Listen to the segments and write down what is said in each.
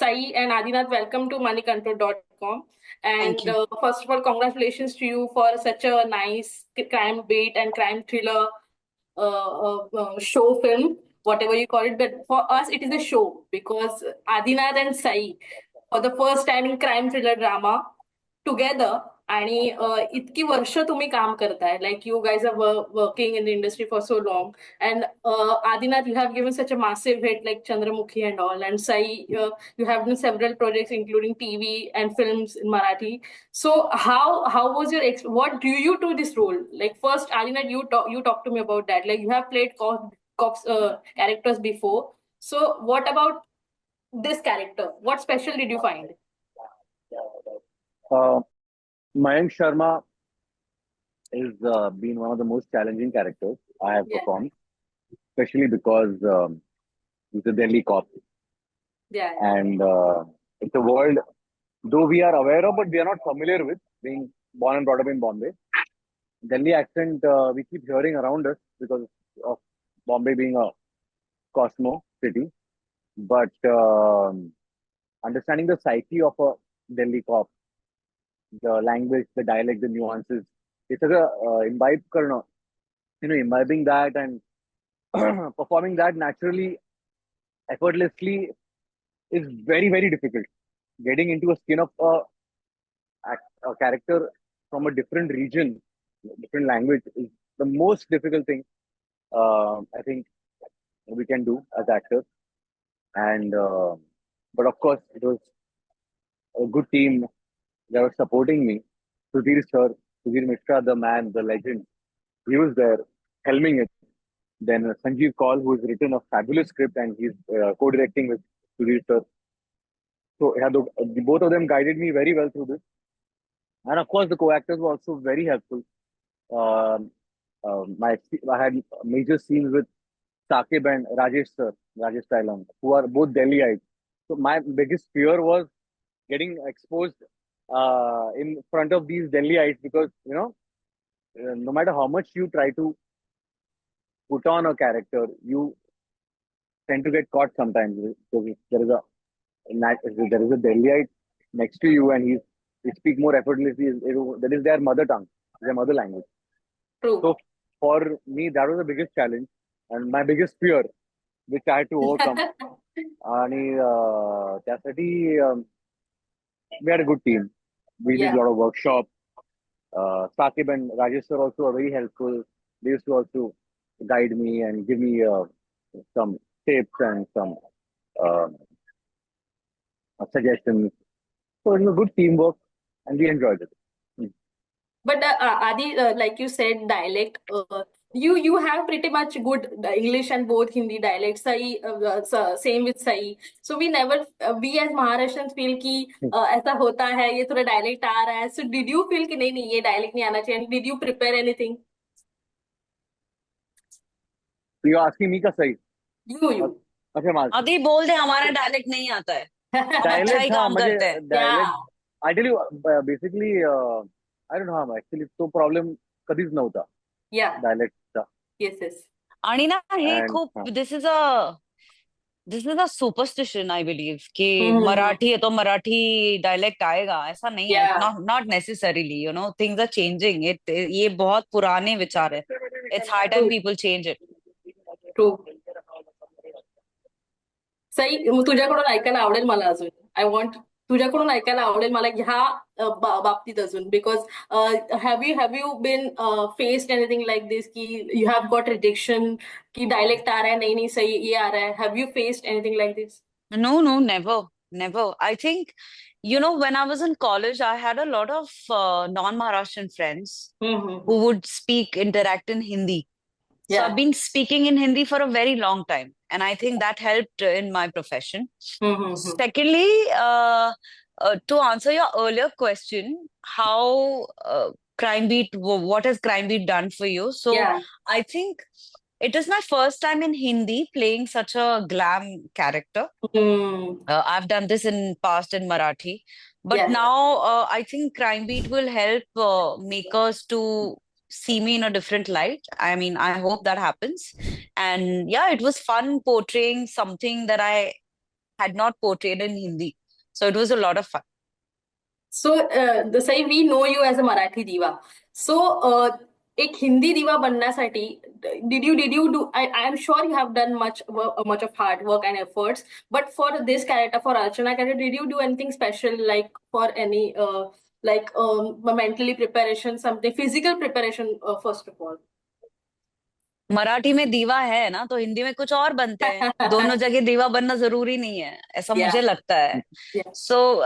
Sai and Adinath, welcome to moneycontrol.com. And Thank you. first of all, congratulations to you for such a nice crime beat and crime thriller show film, whatever you call it. But for us, it is a show because Adinath and Sai, for the first time in crime thriller drama, together. आणि इतकी वर्ष तुम्ही काम करताय, like you guys are working in the industry for so long, and Adinath, you have given such a massive hit like Chandramukhi and all, and Sai, you have done several projects including TV and films in Marathi. So how was your what do you do this role? Like first, Adinath, you talk to me about that. Like you have played cops characters before. So what about this character? What special did you find? Uh, Mayank Sharma has been one of the most challenging characters I have Yeah, performed, especially because he's a Delhi cop. yeah, And it's a world, though we are aware of, but we are not familiar with, being born and brought up in Bombay. Delhi accent we keep hearing around us because of Bombay being a cosmo city. But understanding the psyche of a Delhi cop, the language, the dialect, the nuances, it's a imbibe karna, imbibing that and performing that naturally, effortlessly is very, very difficult. Getting into a skin of a character from a different region, different language is the most difficult thing I think we can do as actors. And but of course, it was a good team that was supporting me. Sudhir sir, Sudhir Mishra, the man, the legend, he was there helming it. Then Sanjeev Kaul, who has written a fabulous script and he's co-directing with Sudhir sir. So yeah, both of them guided me very well through this. And of course, the co-actors were also very helpful. Um, I had major scenes with Saqib and Rajesh sir, Rajesh Tailam, who are both Delhiites. So my biggest fear was getting exposed in front of these Delhiites because no matter how much you try to put on a character, you tend to get caught sometimes because if there is a Delhiite next to you and he speak more effortlessly. That is their mother tongue, their mother language. true. So for me, that was the biggest challenge and my biggest fear, which I had to overcome. आणि त्यासाठी we had a good team. We did Yeah, a lot of workshop. Saqib and Rajesh sir also are very helpful. They used to also guide me and give me some tips and some uh, suggestions. So it was a good teamwork and we enjoyed it. Mm. but Adi, like you said, dialect. You have pretty much good English and both Hindi dialects. Sai, same with Sai. So we never, we as Maharashtrians feel कि ऐसा होता है, ये थोड़ा dialect आ रहा है. So did you feel कि नहीं नहीं ये dialect नहीं आना चाहिए? And did you prepare anything? So you're asking me का सही? You. अच्छा माल आदि बोल दे हमारा डायलेक्ट नहीं आता है, अच्छा डायलेक्ट ही हाँ काम मुझे करते हैं. Yeah. Dialect I tell you basically I don't know how actually तो प्रॉब्लेम कधीच नव्हता Yeah. डायलेक्टचा Yes, yes. आणि ना हे and खूप this is a superstition I believe कि Hmm. मराठी है तो मराठी डायलेक्ट आएगा, ऐसा नहीं है. Yeah. Not necessarily, things are changing. ये बहुत पुराने विचार है. It's high time True. People change it. True. Sai तुझ्याकडून ऐकायला आवडेल मला अजून. आय वॉन्ट तुझ्याकडून ऐकायला आवडेल मला ह्या बाबतीत अजून because have you been faced anything like this की यू हॅव गॉट रिजेक्शन की डायलेक्ट आ रहा है नहीं नहीं सही ये आ रहा है have you faced anything like this No, never. I think, when I was in college, I had a lot of non-Maharashtrian friends who would interact in Hindi. So या I've been speaking in Hindi for a very long time, and I think that helped in my profession. Secondly, to answer your earlier question, how what has Crime Beat done for you? So या I think it is my first time in Hindi playing such a glam character. I've done this in past in Marathi, but yes now I think Crime Beat will help makers to see me in a different light. I mean, I hope that happens. And yeah, it was fun portraying something that I had not portrayed in Hindi. So it was a lot of fun. So, the say we know you as a Marathi diva. So, एक हिंदी दिवा बनण्यासाठी did you do I am sure you have done much of hard work and efforts, but for this character, for Archana character, did you do anything special, like for any mentally preparation, something physical preparation, first of all? Marathi में दीवा है ना, तो हिंदी में कुछ और बनते हैं. दोनों जगह दीवा बनना जरूरी नहीं है, ऐसा Yeah, मुझे लगता है. yeah. So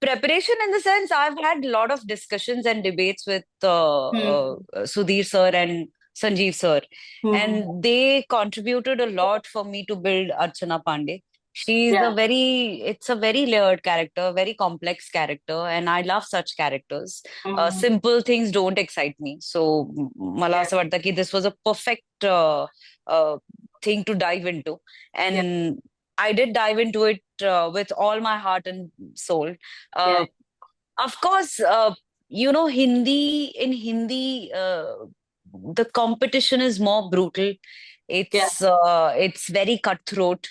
preparation in the sense, I've had a lot of discussions and debates with Sudhir sir and Sanjeev sir, and they contributed a lot for me to build Archana Pandey. Yeah. It's a very layered character, very complex character, and I love such characters. Simple things don't excite me. So, मला असं वाटतं की this was a perfect thing to dive into. And I did dive into it with all my heart and soul. Of course, in Hindi, the competition is more brutal. It's very cutthroat.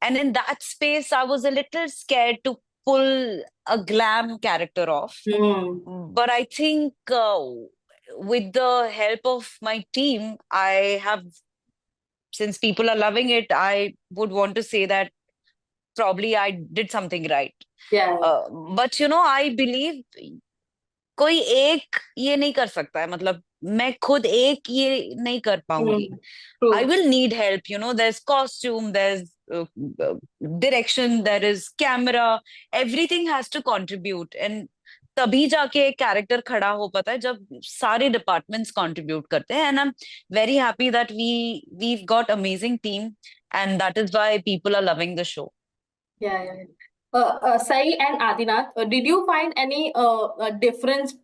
And in that space, I was a little scared to pull a glam character off. But I think with the help of my team, since people are loving it, I would want to say that probably I did something right. But I believe कोई एक ये नहीं कर सकता है, मतलब मैं खुद एक ये नहीं कर पाऊंगी. I will need help. There's costume, there's direction, there is camera, everything has to contribute. And तभी जाके एक कैरेक्टर खड़ा हो पाता है जब सारे डिपार्टमेंट्स कंट्रीब्यूट करते हैं. And I am very happy that we've got amazing team, and that is why people are loving the show. Yeah. Sai and Adinath, did you find any difference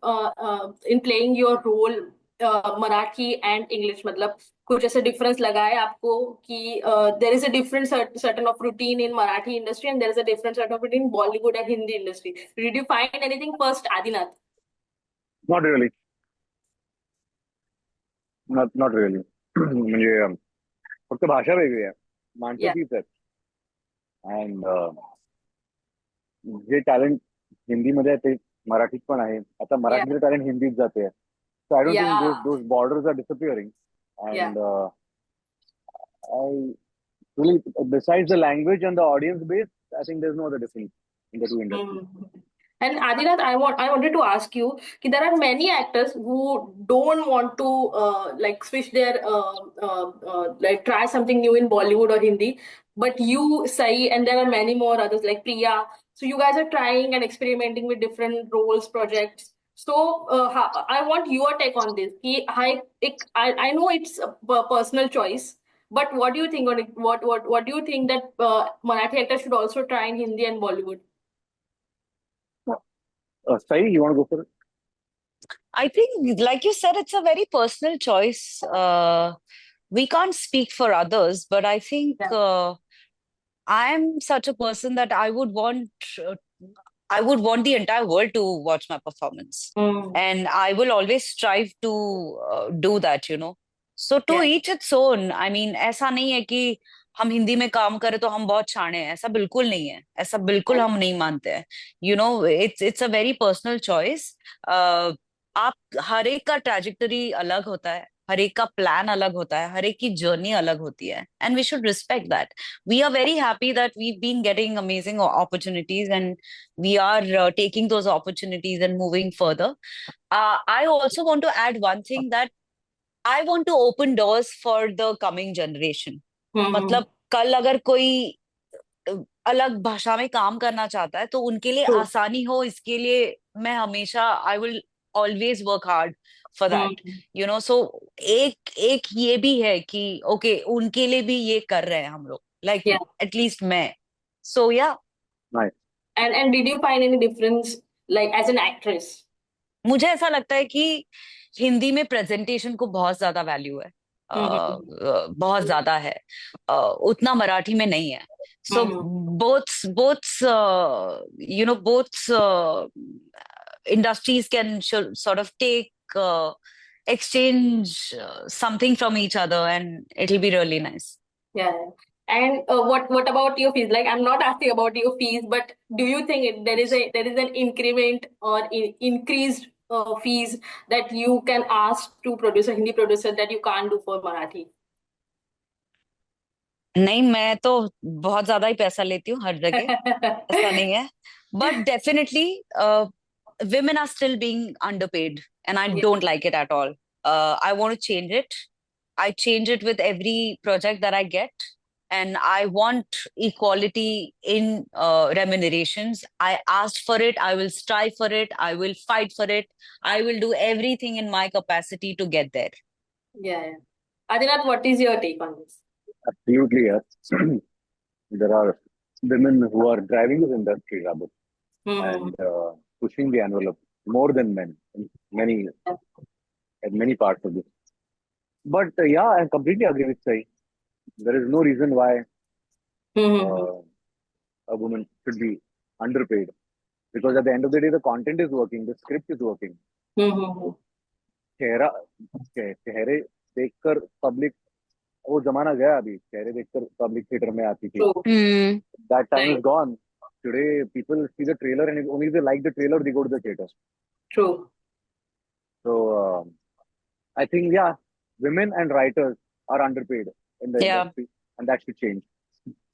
in playing your role, Marathi and English? मतलब कुछ ऐसे difference लगा है आपको कि there is a different certain of routine in Marathi industry and there is a different certain of routine in Bollywood and Hindi industry. Did you find anything, first, Adinath? Not really. Not really. म्हणजे फक्त भाषा वेगळी आहे, माणसं तीच आहेत. And J talent हिंदीमध्ये आहे ते मराठीत पण आहे. आता मराठीचं टॅलेंट हिंदीत जाते. So I don't think those borders are disappearing. And I really, besides the language and the audience base, I think there's no other difference in the two industries. And Adinath, I wanted to ask you, there are many actors who don't want to switch their try something new in Bollywood or Hindi, but you, Sai, and there are many more others like Priya. So you guys are trying and experimenting with different roles, projects. So I want your take on this. I know it's a personal choice, but what do you think on it? What do you think that Marathi actors should also try in Hindi and Bollywood? Sai, you want to go for it? I think, like you said, it's a very personal choice. We can't speak for others, but I think I'm such a person that I would want the entire world to watch my performance. And I will always strive to do that, So to each its own. I mean, ऐसा नहीं है कि हम हिंदी में काम करें तो हम बहुत छाने हैं, ऐसा बिल्कुल नहीं है, ऐसा बिल्कुल हम नहीं मानते हैं. It's a very personal choice. आप हर एक का ट्रैजेक्टरी अलग होता है, हर एक का प्लान अलग होता है, हर एक की जर्नी अलग होती है, and we should respect that. We are very happy that we've been getting amazing opportunities, and we are taking those opportunities and moving further. I also want to add one thing, that I want to open doors for the coming generation. मतलब कल अगर कोई अलग भाषा में काम करना चाहता है तो उनके लिए आसानी हो, इसके लिए मैं हमेशा I will always work hard for that. So एक ये भी है कि okay, उनके लिए भी ये कर रहे हैं हम लोग, like at least मैं. So yeah. Nice. And did you find any difference, like as an actress? मुझे ऐसा लगता है कि हिंदी में प्रेजेंटेशन को बहुत ज्यादा वैल्यू है, बहुत ज्यादा है, उतना मराठी में नहीं है. So both industries can sort of take exchange something from each other, and it'll be really nice. And what about your fees? Like, I'm not asking about your fees, but do you think there is an increment or increased fees that you can ask to producer, Hindi producer, that you can't do for Marathi? नहीं, मैं तो बहुत ज्यादा ही पैसा लेती हूँ हर जगह, ऐसा नहीं है. But definitely, women are still being underpaid, and I Yeah, don't like it at all. I want to change it. I change it with every project that I get, and I want equality in remunerations. I asked for it. I will strive for it. I will fight for it. I will do everything in my capacity to get there. yeah. Adinath, what is your take on this? Absolutely, yes. There are women who are driving this industry, Rabbi, Mm-hmm. and pushing the envelope more than men in many parts of this. But yeah, I completely agree with Sai. There is no reason why Mm-hmm. uh, a woman should be underpaid, because at the end of the day, the content is working, the script is working. Mm-hmm. चेहरा चेहरे देखकर public, वो जमाना गया. अभी चेहरे देखकर public theatre में आती थी. True. Hmm. That time is Right. gone. Today, people see the trailer, and if only they like the trailer, they go to the theater. True. So I think, yeah, women and writers are underpaid in the Yeah. industry, and that should change,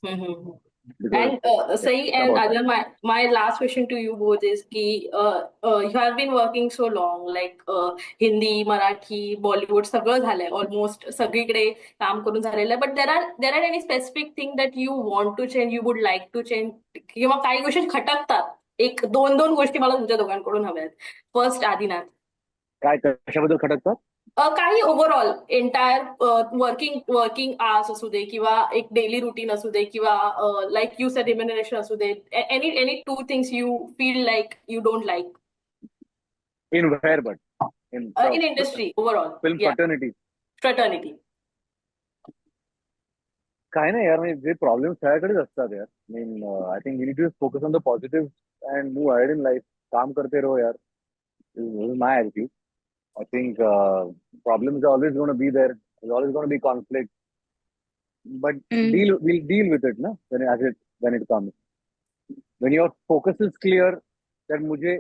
Mm-hmm. because And yeah, Sai it's and about time. Adil, my last question to you both is ki, you have been working so long, like Hindi, Marathi, Bollywood, सगळं झालंय, almost सगळीकडे काम करून झालेलं आहे. But there are any specific thing that you want to change, you would like to change, किंवा काही गोष्टी खटकतात. एक दोन गोष्टी मला तुमच्या दोघांकडून हव्या आहेत. फर्स्ट, आदिनाथ. काय कशाबद्दल खटकतात? काही ओव्हरऑल एंटायर वर्किंग आवर्स असू दे, किंवा एक डेली रुटीन असू दे, किंवा लाईक यू सेड रिम्युनरेशन असू दे, any two things you feel like you don't like In where, but in the in industry overall. film या, fraternity. फ्रटर्निटी. काय नाही यार, म्हणजे जे प्रॉब्लेम सगळ्याकडेच असतात यार. I think we need to focus on the positives and move ahead in life. काम करते रहो यार. This is my attitude. I think problems are always going to be there. There's always going to be conflict, but Mm. we'll deal with it, na, when it comes. When your focus is clear that मुझे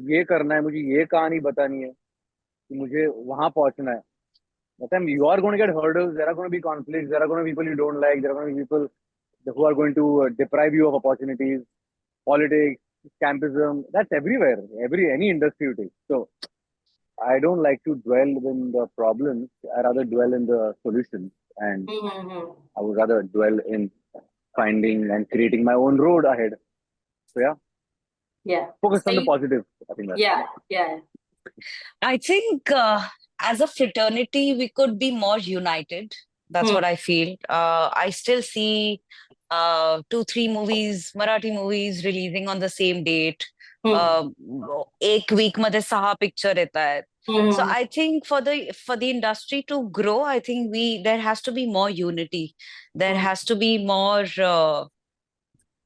ये करना है, मुझे ये कहानी बतानी है, कि मुझे वहां पहुंचना है. That time you are going to get hurdles. There are going to be conflicts. There are going to be people you don't like. There are going to be people who are going to deprive you of opportunities. Politics, campism, that's everywhere. Any industry you take. So I don't like to dwell in the problems. I rather dwell in the solutions, and I would rather dwell in finding and creating my own road ahead. So yeah, या, focus on the सही. positive. I think that's या, it. या. I think as a fraternity, we could be more united. That's what I feel. I still see 2, 3 movies, Marathi movies releasing on the same date. एक week मध्ये 6 picture येत आहेत. So I think for the industry to grow, I think there has to be more unity. There has to be more.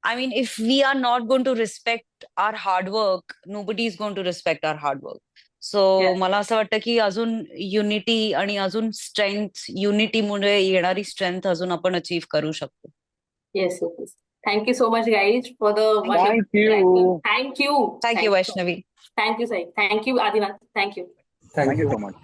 I mean, if we are not going to respect our hard work, nobody is going to respect our hard work. So मला असं वाटतं की अजून unity आणि अजून strength, युनिटीमुळे येणारी strength अजून आपण अचीव्ह करू शकतो. Yes, yes. Thank you so much, guys, for the wonderful Thank interaction. you. Thank you. Thank you, Vaishnavi. Thank you, Sai. Thank you, Adinath. Thank you. Thank you so much.